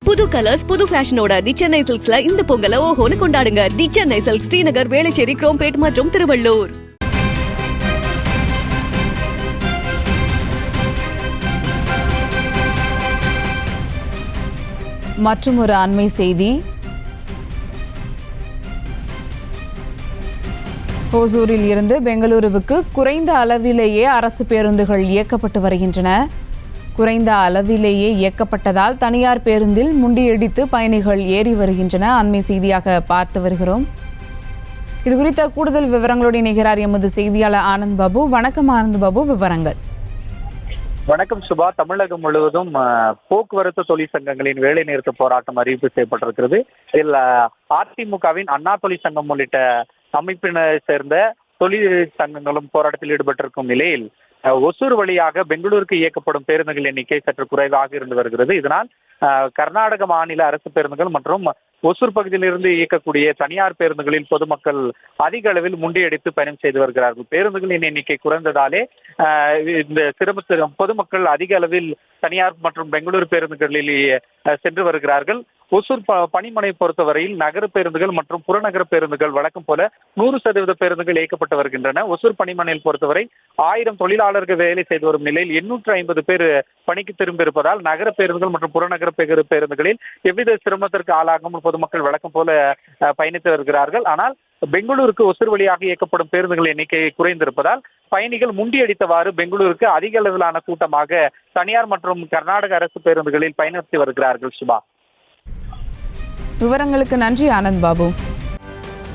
புது கலர்ஸ் புது ஃபேஷனோட தி சென்னை சில்க்ஸ்ல இந்த பொங்கலை ஓஹோன்னு கொண்டாடுங்க. தி சென்னை சில்க்ஸ், ஸ்ரீநகர், வேளச்சேரி, குரோம்பேட் மற்றும் திருவள்ளூர். மற்றும் ஒரு அண்மை செய்தி. ஓசூரில் இருந்து பெங்களூருவுக்கு குறைந்த அளவிலேயே அரசு பேருந்துகள் இயக்கப்பட்டு வருகின்றன. குறைந்த அளவிலேயே இயக்கப்பட்டதால் தனியார் பேருந்தில் முண்டியடித்து பயணிகள் ஏறி வருகின்றன. அண்மை செய்தியாக பார்த்து வருகிறோம். இது குறித்த கூடுதல் விவரங்களோடு இணைகிறார் எமது செய்தியாளர் ஆனந்த் பாபு. வணக்கம் ஆனந்த் பாபு, விவரங்கள். வணக்கம் சுபா. தமிழகம் முழுவதும் போக்குவரத்து தொழிற்சங்கங்களின் வேலை நிறுத்த போராட்டம் அறிவிப்பு செய்யப்பட்டிருக்கிறது. இதில் அதிமுகவின் அண்ணா தொழிற்சங்கம் உள்ளிட்ட அமைப்பினை சேர்ந்த தொழிற்சங்கங்களும் போராட்டத்தில் ஈடுபட்டிருக்கும் நிலையில் ஒசூர் வழியாக பெங்களூருக்கு இயக்கப்படும் பேருந்துகள் எண்ணிக்கை சற்று குறைவாக இருந்து வருகிறது. இதனால் கர்நாடக மாநில அரசு பேருந்துகள் மற்றும் ஒசூர் பகுதியிலிருந்து இயக்கக்கூடிய தனியார் பேருந்துகளில் பொதுமக்கள் அதிக அளவில் முண்டியடித்து பயணம் செய்து வருகிறார்கள். பேருந்துகளின் எண்ணிக்கை குறைந்ததாலே இந்த பொதுமக்கள் அதிக அளவில் தனியார் மற்றும் பெங்களூரு பேருந்துகளில் சென்று வருகிறார்கள். ஒசூர் பணிமனை பொறுத்தவரையில் நகர பேருந்துகள் மற்றும் புறநகர பேருந்துகள் வழக்கம் போல 100% பேருந்துகள் இயக்கப்பட்டு வருகின்றன. ஒசூர் பணிமனையில் பொறுத்தவரை 1000 தொழிலாளர்கள் வேலை செய்து வரும் நிலையில் 850 பேர் பணிக்கு திரும்பியிருப்பதால் நகர பேருந்துகள் மற்றும் புறநகர பேருந்துகளில் எவ்வித சிரமத்திற்கு ஆளாகாமல் பொதுமக்கள் வழக்கம் போல பயணித்து வருகிறார்கள். ஆனால் பெங்களூருக்கு ஒசூர் வழியாக இயக்கப்படும் பேருந்துகள் எண்ணிக்கை குறைந்திருப்பதால் பயணிகள் முண்டியடித்தவாறு பெங்களூருக்கு அதிக அளவிலான கூட்டமாக தனியார் மற்றும் கர்நாடக அரசு பேருந்துகளில் பயணித்து வருகிறார்கள். சுபா, விவரங்களுக்கு நன்றி ஆனந்த் பாபு.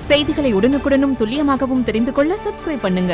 செய்திகளை உடனுக்குடனும் துல்லியமாகவும் தெரிந்து கொள்ள சப்ஸ்கிரைப் பண்ணுங்க.